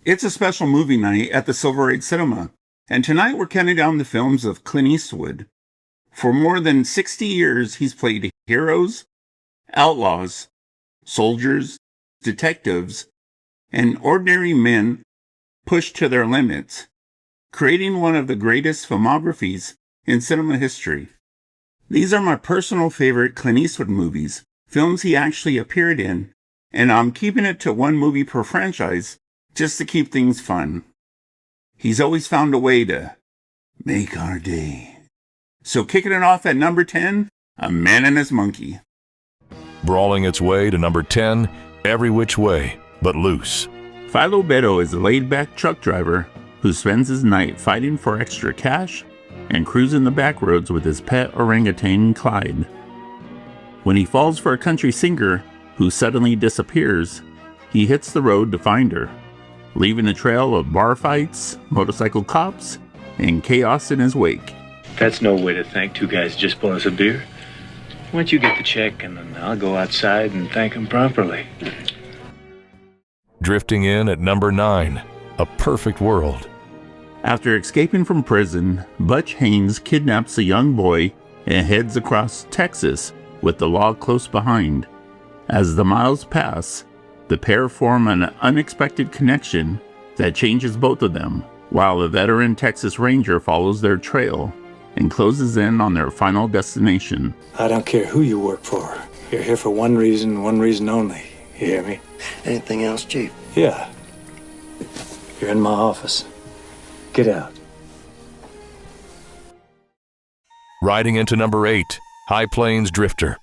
It's a special movie night at the Silver Age Cinema, and tonight we're counting down the films of Clint Eastwood. For more than 60 years, he's played heroes, outlaws, soldiers, detectives, and ordinary men pushed to their limits, creating one of the greatest filmographies in cinema history. These are my personal favorite Clint Eastwood movies, films he actually appeared in, and I'm keeping it to one movie per franchise just to keep things fun. He's always found a way to make our day. So kicking it off at number 10, A Man and His Monkey. Brawling its way to number 10, Every Which Way But Loose. Philo Beto is a laid-back truck driver who spends his night fighting for extra cash and cruising the back roads with his pet orangutan Clyde. When he falls for a country singer who suddenly disappears, he hits the road to find her, leaving a trail of bar fights, motorcycle cops, and chaos in his wake. That's no way to thank two guys just bought us a beer. Why don't you get the check and then I'll go outside and thank them properly. Drifting in at number 9, A Perfect World. After escaping from prison, Butch Haynes kidnaps a young boy and heads across Texas with the law close behind. As the miles pass, the pair form an unexpected connection that changes both of them, while a veteran Texas Ranger follows their trail and closes in on their final destination. I don't care who you work for. You're here for one reason only. You hear me? Anything else, Chief? Yeah. You're in my office. Get out. Riding into number 8, High Plains Drifter.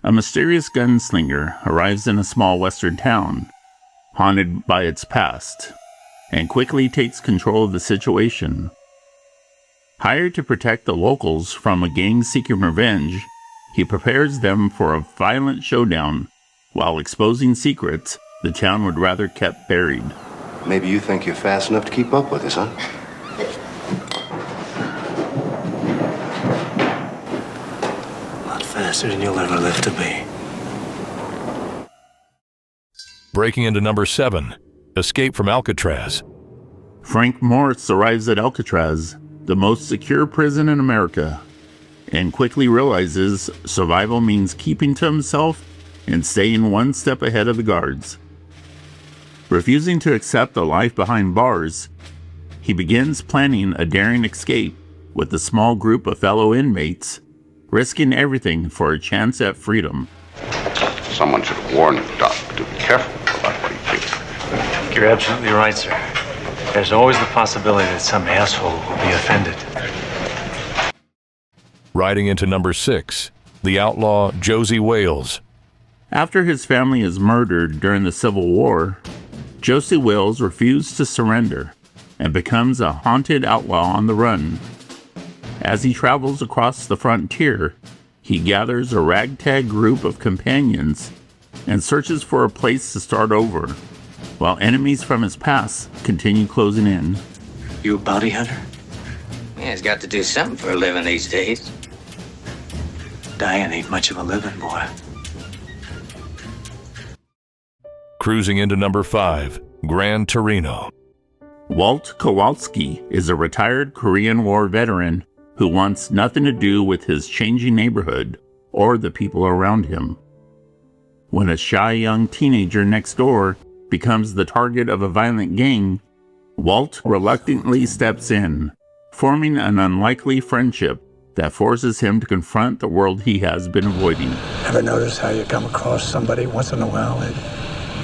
A mysterious gunslinger arrives in a small western town, haunted by its past, and quickly takes control of the situation. Hired to protect the locals from a gang seeking revenge, he prepares them for a violent showdown while exposing secrets the town would rather kept buried. Maybe you think you're fast enough to keep up with us, huh? Not faster than you'll ever live to be. Breaking into number 7, Escape from Alcatraz. Frank Morris arrives at Alcatraz, the most secure prison in America, and quickly realizes survival means keeping to himself and staying one step ahead of the guards. Refusing to accept a life behind bars, he begins planning a daring escape with a small group of fellow inmates, risking everything for a chance at freedom. Someone should warn you, Doc, to be careful about what you think. You're absolutely right, sir. There's always the possibility that some asshole will be offended. Riding into number 6, the outlaw Josey Wales. After his family is murdered during the Civil War, Josey Wales refused to surrender and becomes a haunted outlaw on the run. As he travels across the frontier, he gathers a ragtag group of companions and searches for a place to start over, while enemies from his past continue closing in. You a bounty hunter? Yeah, he's got to do something for a living these days. Dying ain't much of a living, boy. Cruising into number 5, Gran Torino. Walt Kowalski is a retired Korean War veteran who wants nothing to do with his changing neighborhood or the people around him. When a shy young teenager next door becomes the target of a violent gang, Walt reluctantly steps in, forming an unlikely friendship that forces him to confront the world he has been avoiding. Ever notice how you come across somebody once in a while that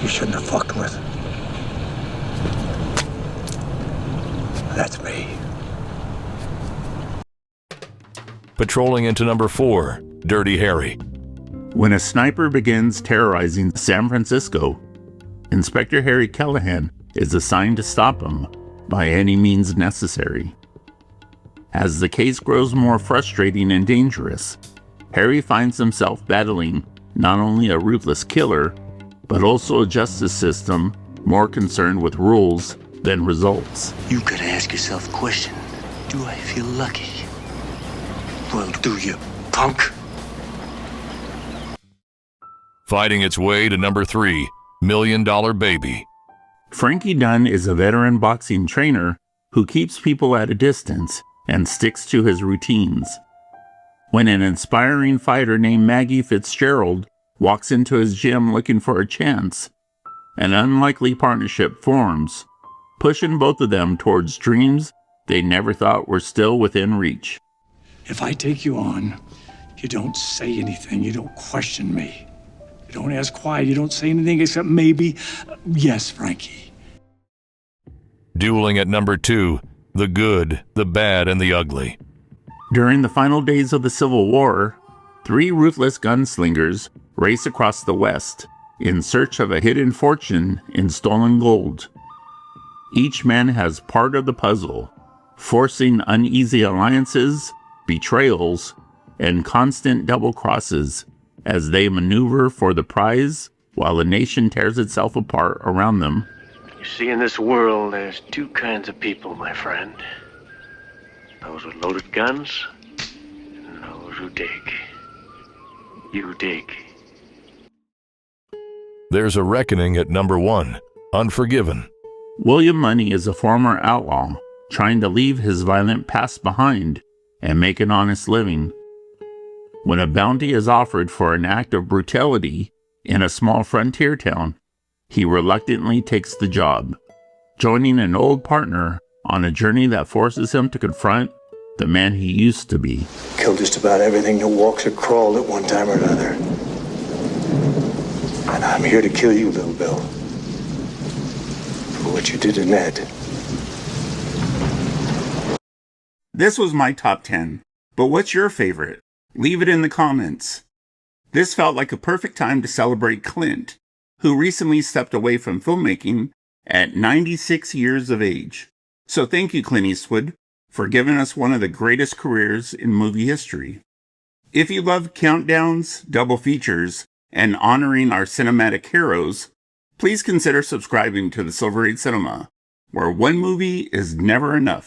you shouldn't have fucked with? That's me. Patrolling into number 4, Dirty Harry. When a sniper begins terrorizing San Francisco, Inspector Harry Callahan is assigned to stop him by any means necessary. As the case grows more frustrating and dangerous, Harry finds himself battling not only a ruthless killer, but also a justice system more concerned with rules than results. You gotta ask yourself the question, do I feel lucky? Well, do you, punk? Fighting its way to number 3, $1 Million Baby. Frankie Dunn is a veteran boxing trainer who keeps people at a distance and sticks to his routines. When an inspiring fighter named Maggie Fitzgerald walks into his gym looking for a chance, an unlikely partnership forms, pushing both of them towards dreams they never thought were still within reach. If I take you on, you don't say anything, you don't question me. You don't ask why, you don't say anything except maybe, yes, Frankie. Dueling at number 2, the good, the bad, and the ugly. During the final days of the Civil War, 3 ruthless gunslingers race across the West in search of a hidden fortune in stolen gold. Each man has part of the puzzle, forcing uneasy alliances, betrayals, and constant double crosses as they maneuver for the prize while the nation tears itself apart around them. You see, in this world, there's 2 kinds of people, my friend. Those with loaded guns, and those who dig. You dig. There's a reckoning at number 1, Unforgiven. William Money is a former outlaw trying to leave his violent past behind and make an honest living. When a bounty is offered for an act of brutality in a small frontier town, he reluctantly takes the job, joining an old partner on a journey that forces him to confront the man he used to be. Killed just about everything that walks or crawled at one time or another. And I'm here to kill you, Little Bill. For what you did to Ned. This was my top 10, but what's your favorite? Leave it in the comments. This felt like a perfect time to celebrate Clint, who recently stepped away from filmmaking at 96 years of age. So thank you, Clint Eastwood, for giving us one of the greatest careers in movie history. If you love countdowns, double features, and honoring our cinematic heroes, please consider subscribing to the Silver Age Cinema, where one movie is never enough.